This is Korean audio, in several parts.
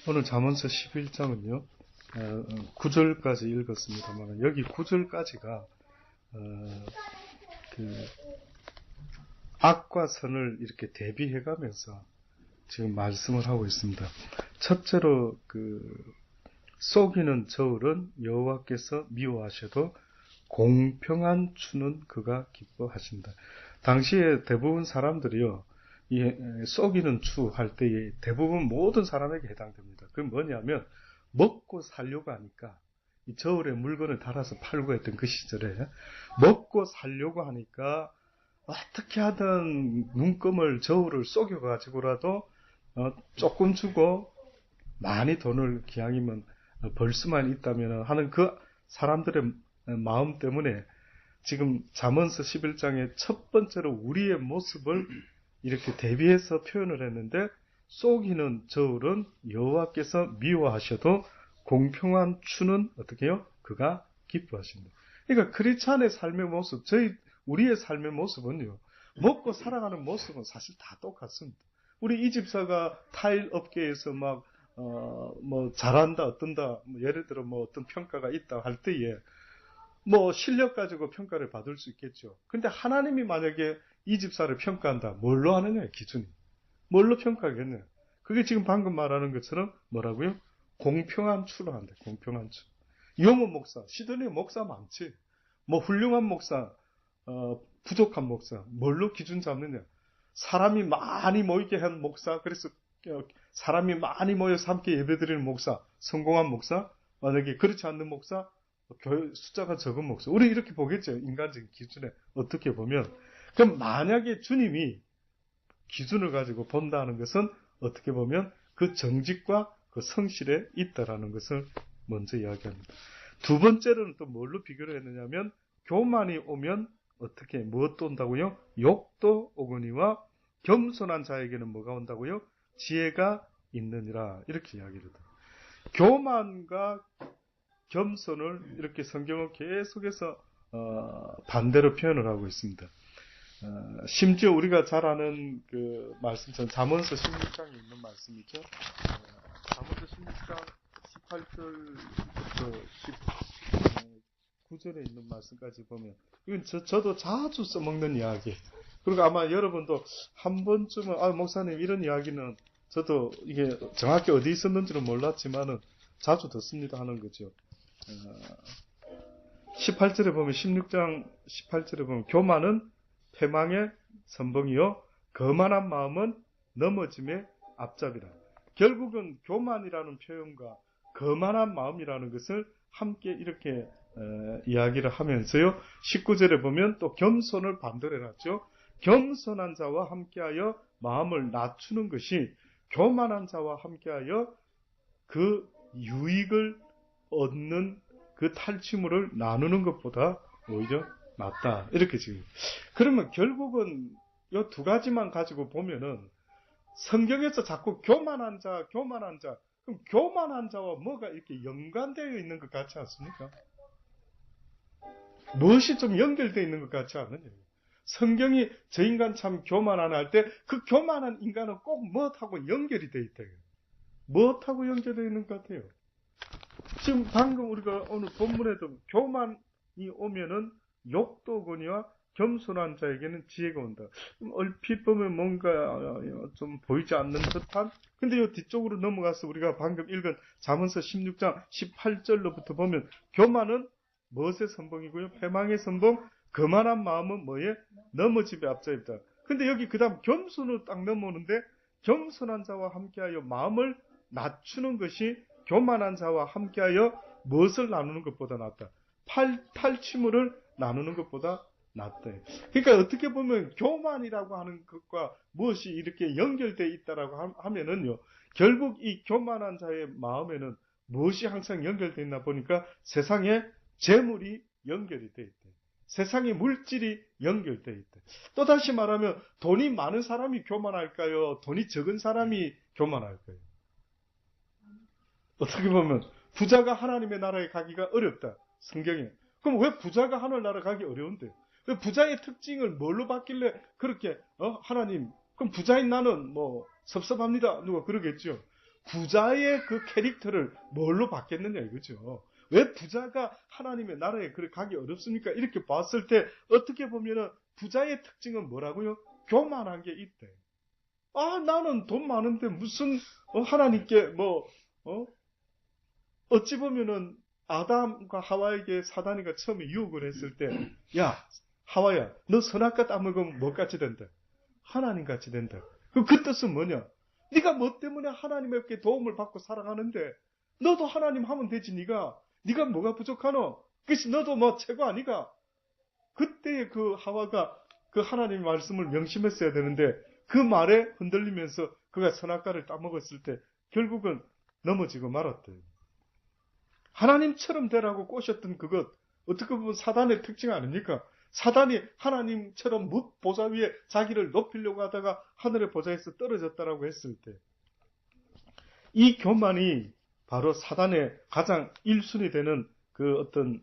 오늘 잠언서 11장은요, 9절까지 읽었습니다만, 여기 9절까지가, 악과 선을 이렇게 대비해 가면서 지금 말씀을 하고 있습니다. 첫째로, 속이는 저울은 여호와께서 미워하셔도 공평한 추는 그가 기뻐하신다. 당시에 대부분 사람들이요, 이 속이는 추 할 때에 대부분 모든 사람에게 해당됩니다. 그게 뭐냐면 먹고 살려고 하니까 이 저울에 물건을 달아서 팔고 했던 그 시절에 먹고 살려고 하니까 어떻게 하든 눈금을 저울을 속여가지고라도 조금 주고 많이 돈을 기왕이면 벌 수만 있다면 하는 그 사람들의 마음 때문에 지금 잠언서 11장의 첫 번째로 우리의 모습을 이렇게 대비해서 표현을 했는데, 속이는 저울은 여호와께서 미워하셔도 공평한 추는 어떻게 해요? 그가 기뻐하신다. 그러니까 크리스찬의 삶의 모습, 우리의 삶의 모습은요, 먹고 살아가는 모습은 사실 다 똑같습니다. 우리 이 집사가 타일 업계에서 잘한다, 어떤다, 예를 들어 어떤 평가가 있다 할 때에 실력 가지고 평가를 받을 수 있겠죠. 근데 하나님이 만약에 이 집사를 평가한다. 뭘로 하느냐, 기준이. 뭘로 평가하겠냐. 그게 지금 방금 말하는 것처럼 뭐라고요? 공평한 추로 한다. 공평한 추. 이용호 목사, 시드니 목사 많지. 훌륭한 목사, 부족한 목사. 뭘로 기준 잡느냐. 사람이 많이 모이게 한 목사, 그래서 사람이 많이 모여서 함께 예배드리는 목사, 성공한 목사, 만약에 그렇지 않는 목사, 교회 숫자가 적은 목사. 우리 이렇게 보겠죠. 인간적인 기준에 어떻게 보면. 그럼 만약에 주님이 기준을 가지고 본다는 것은 어떻게 보면 그 정직과 그 성실에 있다라는 것을 먼저 이야기합니다. 두 번째로는 또 뭘로 비교를 했느냐면, 교만이 오면 어떻게, 무엇도 온다고요? 욕도 오거니와 겸손한 자에게는 뭐가 온다고요? 지혜가 있느니라. 이렇게 이야기를 해요. 교만과 겸손을 이렇게 성경은 계속해서 반대로 표현을 하고 있습니다. 심지어 우리가 잘 아는 그 말씀처럼 잠언서 16장에 있는 말씀이죠. 잠언서 16장 18절부터 19절에 있는 말씀까지 보면, 이건 저도 자주 써먹는 이야기. 그리고 아마 여러분도 한 번쯤은, 목사님 이런 이야기는 저도 이게 정확히 어디 있었는지는 몰랐지만은 자주 듣습니다 하는 거죠. 18절에 보면, 16장 18절에 보면, 교만은 패망의 선봉이요 거만한 마음은 넘어짐의 앞잡이라. 결국은 교만이라는 표현과 거만한 마음이라는 것을 함께 이렇게 이야기를 하면서요, 19절에 보면 또 겸손을 반대로 해놨죠. 겸손한 자와 함께하여 마음을 낮추는 것이 교만한 자와 함께하여 그 유익을 얻는 그 탈취물을 나누는 것보다 오히려 낫다. 이렇게 지금. 그러면 결국은 이 두 가지만 가지고 보면은 성경에서 자꾸 교만한 자. 그럼 교만한 자와 뭐가 이렇게 연관되어 있는 것 같지 않습니까? 무엇이 좀 연결되어 있는 것 같지 않느냐. 성경이 저 인간 참 교만하나 할 때 그 교만한 인간은 꼭 무엇하고 연결이 되어 있다. 무엇하고 연결되어 있는 것 같아요? 지금 방금 우리가 오늘 본문에도 교만이 오면은 욕도 오거니와 겸손한 자에게는 지혜가 온다. 얼핏 보면 뭔가 좀 보이지 않는 듯한, 근데 이 뒤쪽으로 넘어가서 우리가 방금 읽은 잠언서 16장 18절로부터 보면, 교만은 무엇의 선봉이고요? 패망의 선봉, 거만한 마음은 뭐에? 넘어짐의 앞잡이다. 근데 여기 그 다음 겸손으로 딱 넘어오는데, 겸손한 자와 함께하여 마음을 낮추는 것이 교만한 자와 함께하여 무엇을 나누는 것보다 낫다. 탈취물을 나누는 것보다 낫다. 그러니까 어떻게 보면 교만이라고 하는 것과 무엇이 이렇게 연결되어 있다라고 하면은요, 결국 이 교만한 자의 마음에는 무엇이 항상 연결되어 있나 보니까 세상에 재물이 연결이 되어 있대. 세상에 물질이 연결되어 있대. 또다시 말하면 돈이 많은 사람이 교만할까요? 돈이 적은 사람이 교만할까요? 어떻게 보면 부자가 하나님의 나라에 가기가 어렵다. 성경에. 그럼 왜 부자가 하늘나라 가기 어려운데? 왜 부자의 특징을 뭘로 받길래 그렇게 하나님, 그럼 부자인 나는 섭섭합니다. 누가 그러겠죠. 부자의 그 캐릭터를 뭘로 바뀌었느냐 이거죠. 왜 부자가 하나님의 나라에 그렇게 가기 어렵습니까? 이렇게 봤을 때 어떻게 보면은 부자의 특징은 뭐라고요? 교만한 게 있대. 나는 돈 많은데 무슨 하나님께 어찌 보면은 아담과 하와에게 사단이가 처음에 유혹을 했을 때, 야 하와야, 너 선악과 따먹으면 뭐같이 된다? 하나님같이 된다. 그 뜻은 뭐냐? 네가 뭐 때문에 하나님께 도움을 받고 살아가는데 너도 하나님 하면 되지. 네가 뭐가 부족하노? 그것이 너도 뭐 최고 아니가? 그때 그 하와가 그 하나님의 말씀을 명심했어야 되는데 그 말에 흔들리면서 그가 선악과를 따먹었을 때 결국은 넘어지고 말았대요. 하나님처럼 되라고 꼬셨던 그것, 어떻게 보면 사단의 특징 아닙니까? 사단이 하나님처럼 보좌 위에 자기를 높이려고 하다가 하늘의 보좌에서 떨어졌다라고 했을 때, 이 교만이 바로 사단의 가장 1순위 되는 그 어떤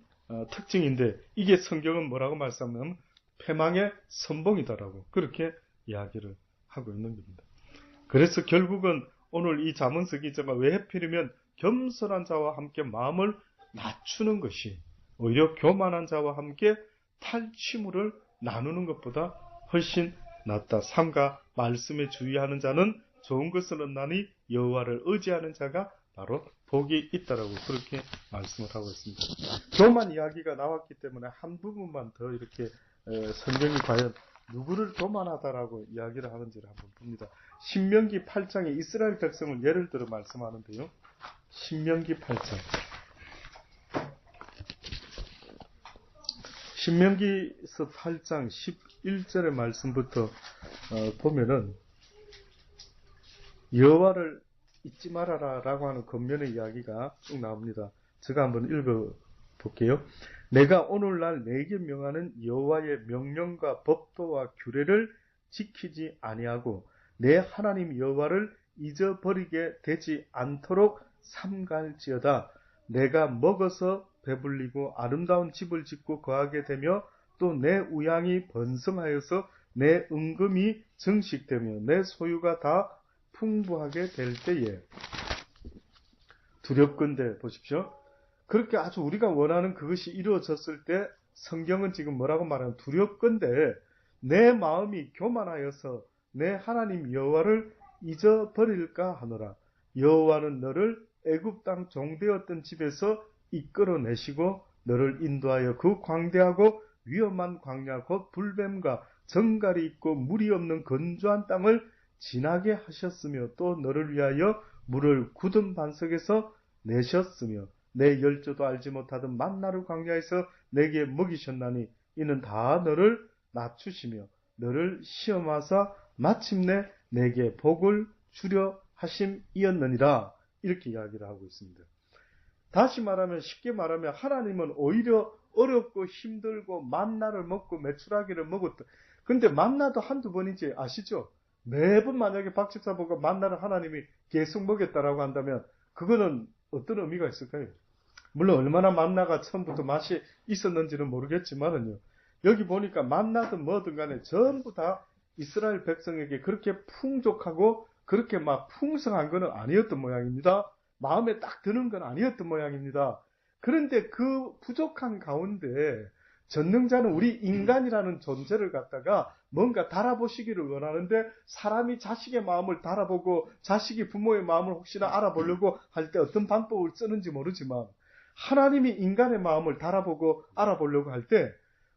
특징인데, 이게 성경은 뭐라고 말씀하면 패망의 선봉이다라고 그렇게 이야기를 하고 있는 겁니다. 그래서 결국은 오늘 이 잠언서 기자가 왜 하필이면 겸손한 자와 함께 마음을 낮추는 것이 오히려 교만한 자와 함께 탈취물을 나누는 것보다 훨씬 낫다. 삼가 말씀에 주의하는 자는 좋은 것을 얻나니 여호와를 의지하는 자가 바로 복이 있다라고 그렇게 말씀을 하고 있습니다. 교만 이야기가 나왔기 때문에 한 부분만 더 이렇게 성경이 과연 누구를 교만하다라고 이야기를 하는지를 한번 봅니다. 신명기 8장에 이스라엘 백성을 예를 들어 말씀하는데요. 신명기 8장. 신명기서 8장 11절의 말씀부터 보면은 여호와를 잊지 말아라 라고 하는 겉면의 이야기가 쭉 나옵니다. 제가 한번 읽어볼게요. 내가 오늘날 내게 명하는 여호와의 명령과 법도와 규례를 지키지 아니하고 내 하나님 여호와를 잊어버리게 되지 않도록 삼갈지어다. 내가 먹어서 배불리고 아름다운 집을 짓고 거하게 되며 또 내 우양이 번성하여서 내 은금이 증식되며 내 소유가 다 풍부하게 될 때에 두렵건대 보십시오. 그렇게 아주 우리가 원하는 그것이 이루어졌을 때 성경은 지금 뭐라고 말하면 두렵건대 내 마음이 교만하여서 내 하나님 여호와를 잊어버릴까 하노라. 여호와는 너를 애굽 땅 종되었던 집에서 이끌어내시고 너를 인도하여 그 광대하고 위험한 광야 곧 불뱀과 정갈이 있고 물이 없는 건조한 땅을 지나게 하셨으며 또 너를 위하여 물을 굳은 반석에서 내셨으며 내 열조도 알지 못하던 만나를 광야에서 내게 먹이셨나니 이는 다 너를 낮추시며 너를 시험하사 마침내 내게 복을 주려 하심이었느니라. 이렇게 이야기를 하고 있습니다. 다시 말하면 쉽게 말하면 하나님은 오히려 어렵고 힘들고 만나를 먹고 메추라기를 먹었다. 근데 만나도 한두 번이지 아시죠? 매번 만약에 박 집사 보고 만나를 하나님이 계속 먹였다라고 한다면 그거는 어떤 의미가 있을까요? 물론 얼마나 만나가 처음부터 맛이 있었는지는 모르겠지만은요. 여기 보니까 만나든 뭐든 간에 전부 다 이스라엘 백성에게 그렇게 풍족하고 그렇게 막 풍성한 건 아니었던 모양입니다. 마음에 딱 드는 건 아니었던 모양입니다. 그런데 그 부족한 가운데 전능자는 우리 인간이라는 존재를 갖다가 뭔가 달아보시기를 원하는데 사람이 자식의 마음을 달아보고 자식이 부모의 마음을 혹시나 알아보려고 할 때 어떤 방법을 쓰는지 모르지만 하나님이 인간의 마음을 달아보고 알아보려고 할 때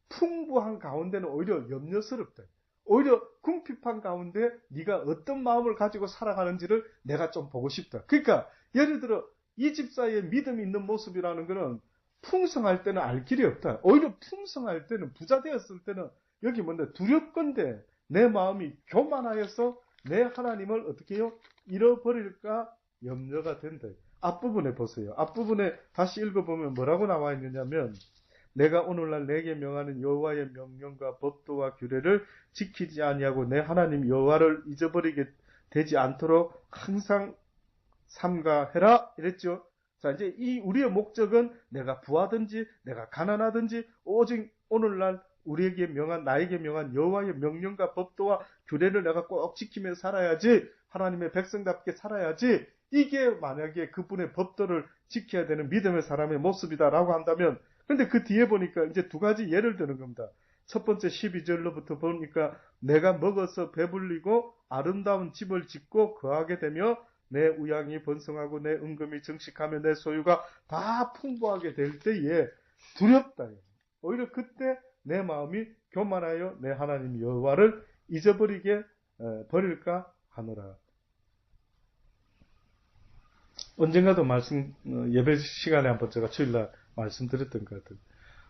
풍부한 가운데는 오히려 염려스럽다. 오히려 궁핍한 가운데 네가 어떤 마음을 가지고 살아가는지를 내가 좀 보고 싶다. 그러니까 예를 들어 이 집사의 믿음이 있는 모습이라는 것은 풍성할 때는 알 길이 없다. 오히려 풍성할 때는 부자 되었을 때는 여기 뭔데 두렵건대 내 마음이 교만하여서 내 하나님을 어떻게 해요? 잃어버릴까 염려가 된다. 앞부분에 보세요. 앞부분에 다시 읽어보면 뭐라고 나와 있느냐면 내가 오늘날 내게 명하는 여호와의 명령과 법도와 규례를 지키지 아니하고 내 하나님 여호와를 잊어버리게 되지 않도록 항상 삼가해라 이랬죠. 자, 이제 이 우리의 목적은 내가 부하든지 내가 가난하든지 오직 오늘날 우리에게 명한 나에게 명한 여호와의 명령과 법도와 규례를 내가 꼭 지키며 살아야지 하나님의 백성답게 살아야지 이게 만약에 그분의 법도를 지켜야 되는 믿음의 사람의 모습이다라고 한다면, 근데 그 뒤에 보니까 이제 두 가지 예를 드는 겁니다. 첫 번째 12절로부터 보니까 내가 먹어서 배불리고 아름다운 집을 짓고 거하게 되며 내 우양이 번성하고 내 은금이 정식하며 내 소유가 다 풍부하게 될 때에 두렵다. 오히려 그때 내 마음이 교만하여 내 하나님 여호와를 잊어버리게 버릴까 하노라. 언젠가도 예배 시간에 한번 제가 주일날 말씀드렸던 것 같아요.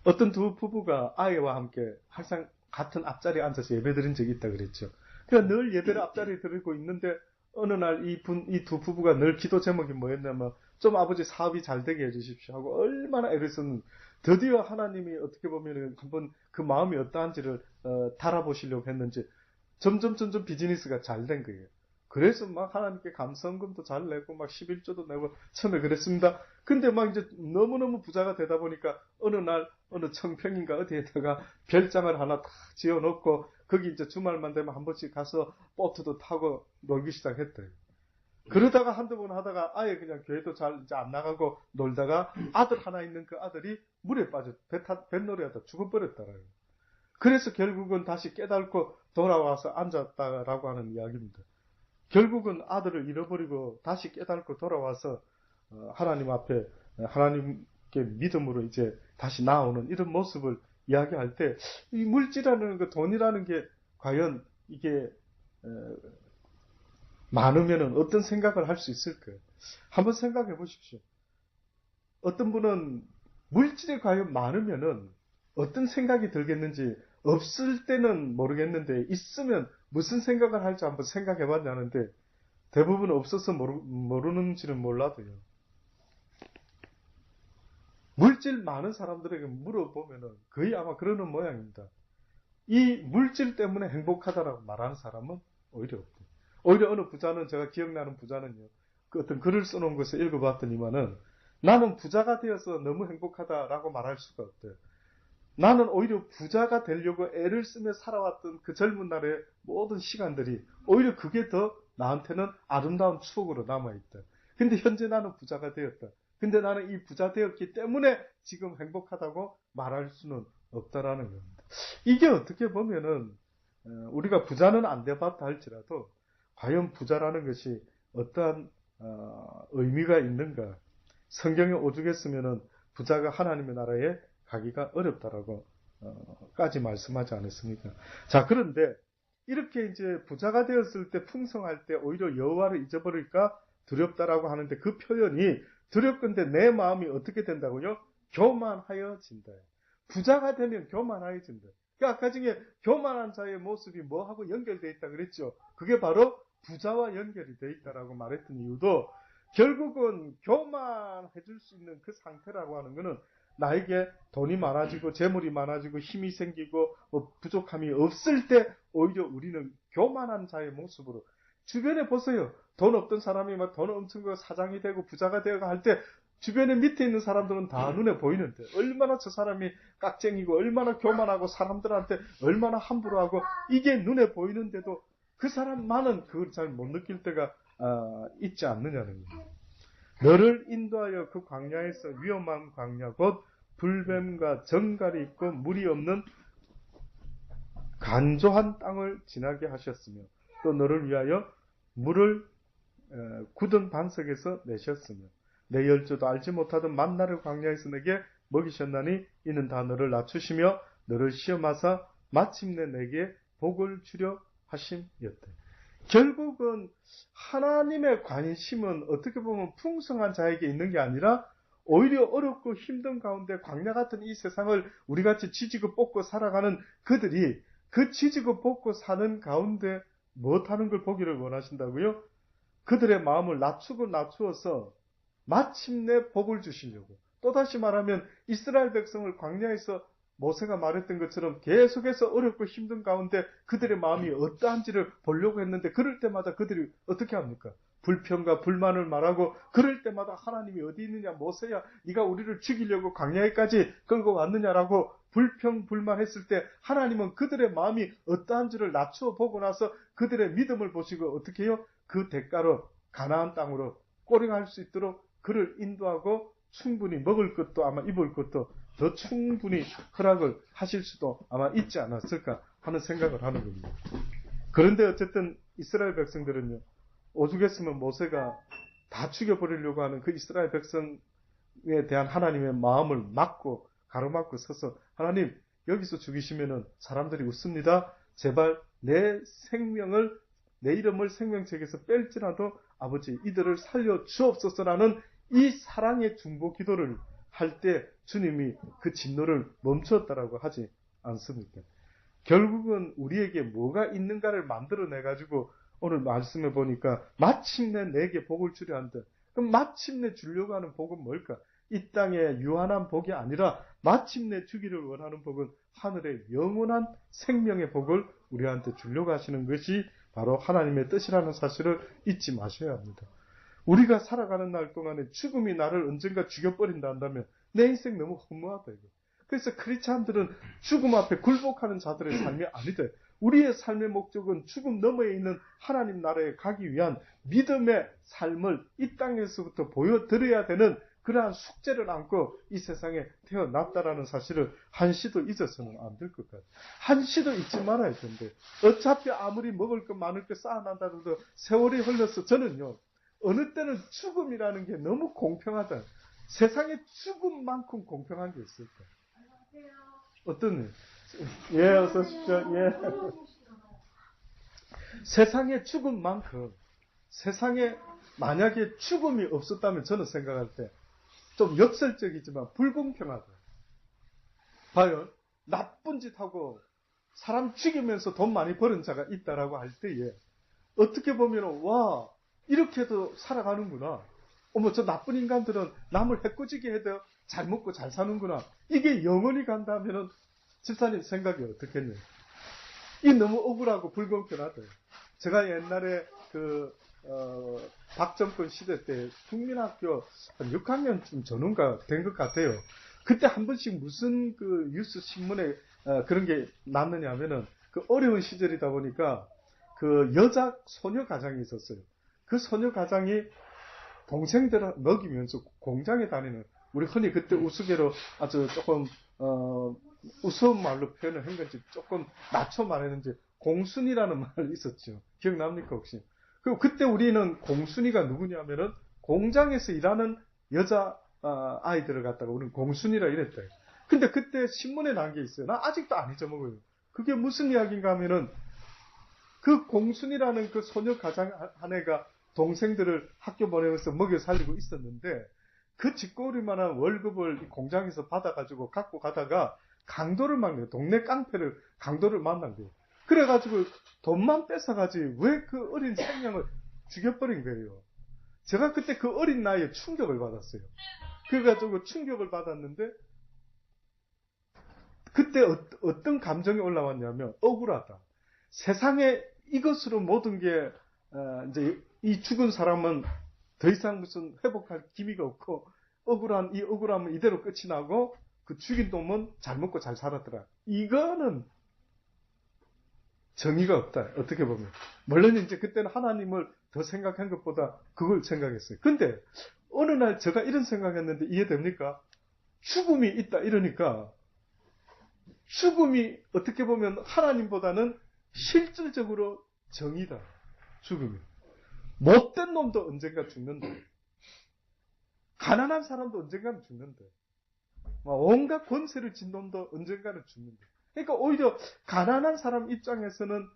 어떤 두 부부가 아이와 함께 항상 같은 앞자리에 앉아서 예배 드린 적이 있다 그랬죠. 그러니까 늘 예배를 앞자리에 드리고 있는데 어느 날 이 두 부부가 늘 기도 제목이 뭐였냐면 좀 아버지 사업이 잘 되게 해주십시오 하고 얼마나 애를 썼는, 드디어 하나님이 어떻게 보면 한번 그 마음이 어떠한지를 달아보시려고 했는지 점점 비즈니스가 잘 된 거예요. 그래서 막 하나님께 감사헌금도 잘 내고 막 11조도 내고 처음에 그랬습니다. 근데 막 이제 너무너무 부자가 되다 보니까 어느 날 어느 청평인가 어디에다가 별장을 하나 탁 지어놓고 거기 이제 주말만 되면 한 번씩 가서 보트도 타고 놀기 시작했대요. 그러다가 한두 번 하다가 아예 그냥 교회도 잘 이제 안 나가고 놀다가 아들 하나 있는 그 아들이 물에 빠져 뱃놀이하다 죽어버렸더라고요. 그래서 결국은 다시 깨닫고 돌아와서 앉았다라고 하는 이야기입니다. 결국은 아들을 잃어버리고 다시 깨닫고 돌아와서 하나님 앞에 하나님께 믿음으로 이제 다시 나오는 이런 모습을 이야기할 때 이 물질이라는 그 돈이라는 게 과연 이게 많으면은 어떤 생각을 할 수 있을까요? 한번 생각해 보십시오. 어떤 분은 물질이 과연 많으면은 어떤 생각이 들겠는지, 없을 때는 모르겠는데 있으면 무슨 생각을 할지 한번 생각해 봤냐는데 대부분 없어서 모르는지는 몰라도요. 물질 많은 사람들에게 물어보면은 거의 아마 그러는 모양입니다. 이 물질 때문에 행복하다라고 말하는 사람은 오히려 없대요. 오히려 어느 부자는, 제가 기억나는 부자는요, 그 어떤 글을 써놓은 것을 읽어봤더니만은 나는 부자가 되어서 너무 행복하다라고 말할 수가 없대요. 나는 오히려 부자가 되려고 애를 쓰며 살아왔던 그 젊은 날의 모든 시간들이 오히려 그게 더 나한테는 아름다운 추억으로 남아있다. 근데 현재 나는 부자가 되었다. 근데 나는 이 부자 되었기 때문에 지금 행복하다고 말할 수는 없다라는 겁니다. 이게 어떻게 보면은 우리가 부자는 안 돼봤다 할지라도 과연 부자라는 것이 어떠한 의미가 있는가. 성경에 오죽했으면은 부자가 하나님의 나라에 가기가 어렵다라고 까지 말씀하지 않았습니까? 자, 그런데 이렇게 이제 부자가 되었을 때, 풍성할 때 오히려 여호와를 잊어버릴까 두렵다라고 하는데 그 표현이 두렵건대 내 마음이 어떻게 된다고요? 교만하여진다. 부자가 되면 교만하여진다. 그러니까 아까 중에 교만한 자의 모습이 뭐하고 연결되어 있다 그랬죠. 그게 바로 부자와 연결이 되어 있다라고 말했던 이유도 결국은 교만해질 수 있는 그 상태라고 하는 것은 나에게 돈이 많아지고 재물이 많아지고 힘이 생기고 부족함이 없을 때 오히려 우리는 교만한 자의 모습으로, 주변에 보세요. 돈 없던 사람이 막 돈 엄청 사장이 되고 부자가 되어가 할 때 주변에 밑에 있는 사람들은 다 눈에 보이는데 얼마나 저 사람이 깍쟁이고 얼마나 교만하고 사람들한테 얼마나 함부로 하고 이게 눈에 보이는데도 그 사람만은 그걸 잘 못 느낄 때가 있지 않느냐는 거예요. 너를 인도하여 그 광야에서 위험한 광야 곧 불뱀과 정갈이 있고 물이 없는 간조한 땅을 지나게 하셨으며 또 너를 위하여 물을 굳은 반석에서 내셨으며 내 열조도 알지 못하던 만나를 광야에서 내게 먹이셨나니 이는 다 너를 낮추시며 너를 시험하사 마침내 내게 복을 주려 하심이었다. 결국은 하나님의 관심은 어떻게 보면 풍성한 자에게 있는 게 아니라 오히려 어렵고 힘든 가운데 광야 같은 이 세상을 우리같이 지지고 볶고 살아가는 그들이 그 지지고 볶고 사는 가운데 무엇하는 걸 보기를 원하신다고요? 그들의 마음을 낮추어서 마침내 복을 주시려고. 또다시 말하면 이스라엘 백성을 광야에서 모세가 말했던 것처럼 계속해서 어렵고 힘든 가운데 그들의 마음이 어떠한지를 보려고 했는데 그럴 때마다 그들이 어떻게 합니까? 불평과 불만을 말하고 그럴 때마다 하나님이 어디 있느냐, 모세야 네가 우리를 죽이려고 광야에까지 끌고 왔느냐라고 불평불만했을 때 하나님은 그들의 마음이 어떠한지를 낮추어 보고 나서 그들의 믿음을 보시고 어떻게 해요? 그 대가로 가나안 땅으로 꼬링할 수 있도록 그를 인도하고 충분히 먹을 것도 아마 입을 것도 더 충분히 허락을 하실 수도 아마 있지 않았을까 하는 생각을 하는 겁니다. 그런데 어쨌든 이스라엘 백성들은요, 오죽했으면 모세가 다 죽여버리려고 하는 그 이스라엘 백성에 대한 하나님의 마음을 막고 가로막고 서서 하나님 여기서 죽이시면은 사람들이 웃습니다. 제발 내 생명을 내 이름을 생명책에서 뺄지라도 아버지 이들을 살려 주옵소서라는 이 사랑의 중보 기도를 할 때 주님이 그 진노를 멈추었다라고 하지 않습니까? 결국은 우리에게 뭐가 있는가를 만들어내가지고 오늘 말씀해 보니까 마침내 내게 복을 주려 한다. 그럼 마침내 주려고 하는 복은 뭘까? 이 땅의 유한한 복이 아니라 마침내 주기를 원하는 복은 하늘의 영원한 생명의 복을 우리한테 주려고 하시는 것이 바로 하나님의 뜻이라는 사실을 잊지 마셔야 합니다. 우리가 살아가는 날 동안에 죽음이 나를 언젠가 죽여버린다 한다면 내 인생 너무 허무하다 이거. 그래서 크리스찬들은 죽음 앞에 굴복하는 자들의 삶이 아니다. 우리의 삶의 목적은 죽음 너머에 있는 하나님 나라에 가기 위한 믿음의 삶을 이 땅에서부터 보여드려야 되는 그러한 숙제를 안고 이 세상에 태어났다라는 사실을 한시도 잊어서는 안 될 것 같아요. 한시도 잊지 말아야 되는데 어차피 아무리 먹을 것 많을 것 쌓아난다고 해도 세월이 흘러서 저는요 어느 때는 죽음이라는 게 너무 공평하다. 세상에 죽음만큼 공평한 게 있을까? 어떤 일? 예, 어서 오십시오. 예. 세상에 죽음만큼 세상에 만약에 죽음이 없었다면 저는 생각할 때 좀 역설적이지만 불공평하다. 과연 나쁜 짓 하고 사람 죽이면서 돈 많이 버는 자가 있다라고 할 때에 어떻게 보면 와 이렇게도 살아가는구나. 어머 저 나쁜 인간들은 남을 해코지게 해도 잘 먹고 잘 사는구나. 이게 영원히 간다면은 집사님 생각이 어떻겠네요. 이 너무 억울하고 불공평하다. 제가 옛날에 박정권 시대 때 국민학교 한 6학년쯤 전후가 된 것 같아요. 그때 한 번씩 무슨 그 뉴스 신문에 그런 게 났느냐 하면은 그 어려운 시절이다 보니까 그 여자 소녀 가장이 있었어요. 그 소녀 가장이 동생들을 먹이면서 공장에 다니는 우리 흔히 그때 우스개로 아주 조금 우스운 말로 표현을 한 건지 조금 낮춰 말했는지 공순이라는 말이 있었죠. 기억납니까 혹시? 그리고 그때 우리는 공순이가 누구냐면은 공장에서 일하는 여자 아이들을 갖다가 우리는 공순이라 이랬다. 근데 그때 신문에 난 게 있어요. 나 아직도 안 잊어먹어요. 그게 무슨 이야기인가 하면은 그 공순이라는 그 소녀 가장 한 애가 동생들을 학교 보내면서 먹여 살리고 있었는데 그 쥐꼬리만한 월급을 공장에서 받아가지고 갖고 가다가 강도를 만나요. 동네 깡패를 강도를 만난 거예요. 그래가지고 돈만 뺏어가지 왜 그 어린 생명을 죽여버린 거예요. 제가 그때 그 어린 나이에 충격을 받았어요. 그래가지고 충격을 받았는데 그때 어떤 감정이 올라왔냐면 억울하다. 세상에 이것으로 모든 게 이제 이 죽은 사람은 더 이상 무슨 회복할 기미가 없고 이 억울함은 이대로 끝이 나고 그 죽인 놈은 잘 먹고 잘 살았더라. 이거는 정의가 없다. 어떻게 보면. 물론 이제 그때는 하나님을 더 생각한 것보다 그걸 생각했어요. 근데 어느 날 제가 이런 생각했는데 이해됩니까? 죽음이 있다 이러니까 죽음이 어떻게 보면 하나님보다는 실질적으로 정의다. 죽음이. 못된 놈도 언젠가 죽는다. 가난한 사람도 언젠가는 죽는다. 온갖 권세를 진 놈도 언젠가는 죽는다. 그러니까 오히려 가난한 사람 입장에서는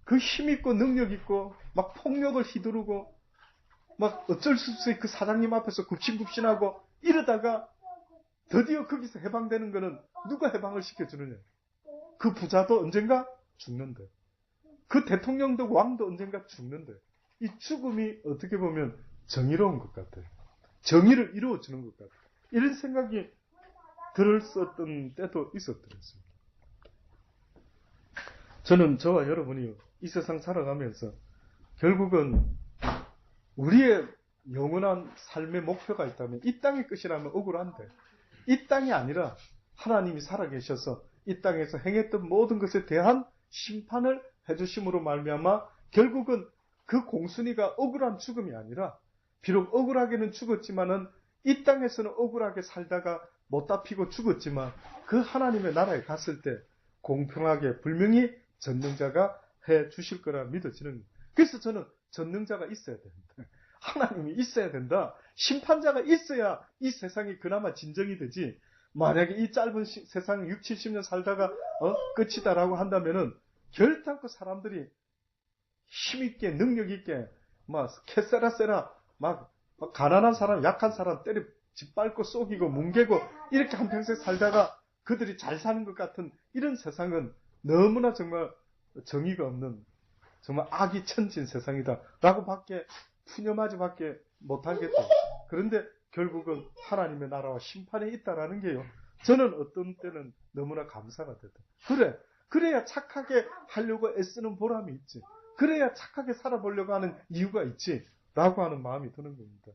그 힘있고 능력있고 막 폭력을 휘두르고 막 어쩔 수 없이 그 사장님 앞에서 굽신굽신하고 이러다가 드디어 거기서 해방되는 거는 누가 해방을 시켜주느냐. 그 부자도 언젠가 죽는데 그 대통령도 왕도 언젠가 죽는데 이 죽음이 어떻게 보면 정의로운 것 같아요. 정의를 이루어주는 것 같아요. 이런 생각이 들었었던 때도 있었더랬어요. 저는 저와 여러분이 이 세상 살아가면서 결국은 우리의 영원한 삶의 목표가 있다면 이 땅의 끝이라면 억울한데 이 땅이 아니라 하나님이 살아계셔서 이 땅에서 행했던 모든 것에 대한 심판을 해주심으로 말미암아 결국은 그 공순이가 억울한 죽음이 아니라 비록 억울하게는 죽었지만은 이 땅에서는 억울하게 살다가 못다 피고 죽었지만 그 하나님의 나라에 갔을 때 공평하게 분명히 전능자가 해 주실 거라 믿어지는 거예요. 그래서 저는 전능자가 있어야 된다. 하나님이 있어야 된다. 심판자가 있어야 이 세상이 그나마 진정이 되지. 만약에 이 짧은 세상 6, 70년 살다가 끝이다라고 한다면은 결단코 사람들이 힘있게 능력있게 막 캐세라세라 막 가난한 사람 약한 사람 때려 짓밟고 쏘기고 뭉개고 이렇게 한평생 살다가 그들이 잘 사는 것 같은 이런 세상은 너무나 정말 정의가 없는 정말 악이 천진 세상이다 라고 밖에 푸념하지 밖에 못하겠다. 그런데 결국은 하나님의 나라와 심판이 있다라는 게요. 저는 어떤 때는 너무나 감사가 되다. 그래야 착하게 하려고 애쓰는 보람이 있지. 그래야 착하게 살아보려고 하는 이유가 있지. 라고 하는 마음이 드는 겁니다.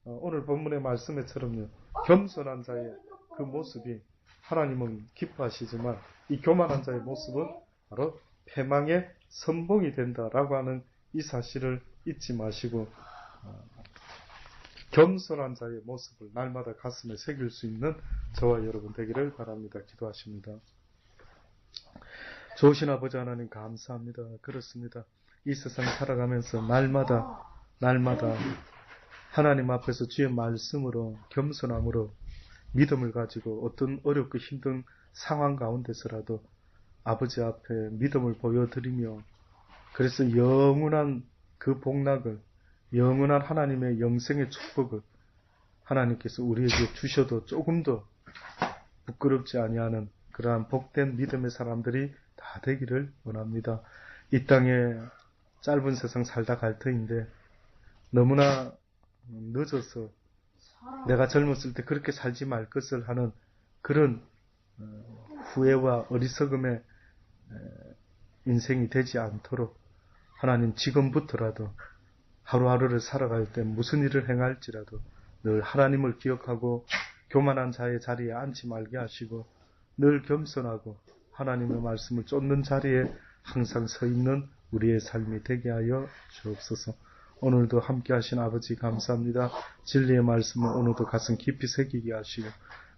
오늘 본문의 말씀에처럼요. 겸손한 자의 그 모습이 하나님은 기뻐하시지만 이 교만한 자의 모습은 바로 패망의 선봉이 된다라고 하는 이 사실을 잊지 마시고 겸손한 자의 모습을 날마다 가슴에 새길 수 있는 저와 여러분 되기를 바랍니다. 기도하십니다. 좋으신 아버지 하나님 감사합니다. 그렇습니다. 이 세상 살아가면서 날마다 하나님 앞에서 주의 말씀으로 겸손함으로 믿음을 가지고 어떤 어렵고 힘든 상황 가운데서라도 아버지 앞에 믿음을 보여드리며 그래서 영원한 그 복락을 영원한 하나님의 영생의 축복을 하나님께서 우리에게 주셔도 조금 더 부끄럽지 아니하는 그러한 복된 믿음의 사람들이 다 되기를 원합니다. 이 땅에 짧은 세상 살다 갈 터인데 너무나 늦어서 내가 젊었을 때 그렇게 살지 말 것을 하는 그런 후회와 어리석음의 인생이 되지 않도록 하나님 지금부터라도 하루하루를 살아갈 때 무슨 일을 행할지라도 늘 하나님을 기억하고 교만한 자의 자리에 앉지 말게 하시고 늘 겸손하고 하나님의 말씀을 쫓는 자리에 항상 서 있는 우리의 삶이 되게 하여 주옵소서. 오늘도 함께 하신 아버지 감사합니다. 진리의 말씀을 오늘도 가슴 깊이 새기게 하시고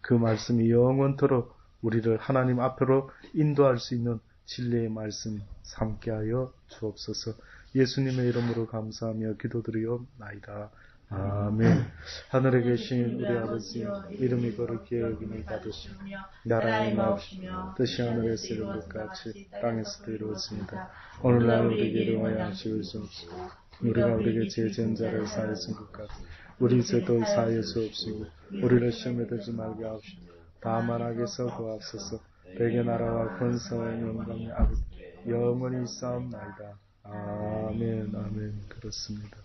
그 말씀이 영원토록 우리를 하나님 앞으로 인도할 수 있는 진리의 말씀 삼게 하여 주옵소서. 예수님의 이름으로 감사하며 기도드리옵나이다. 아멘. 하늘에 계신 우리 아버지 이름이 거룩히 여김을 받으시며 나라의 마옵시며 뜻이 하늘에서 이룬 것 같이 땅에서도 이루어집니다. 오늘날 우리에게 일용할 양식을 주옵시고 우리가 우리에게 죄진 자를 사하여 준 것 같이 우리 죄도 사하여 주옵시고 우리를 시험에 들지 말게 하옵시고 다만 악에서 구하옵소서. 대개 나라와 권세와 영광이 아버지 영원히 있사옵나이다. 아멘. 아멘. 그렇습니다.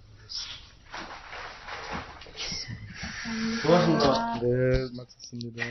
고맙습니다. 네, 마쳤습니다.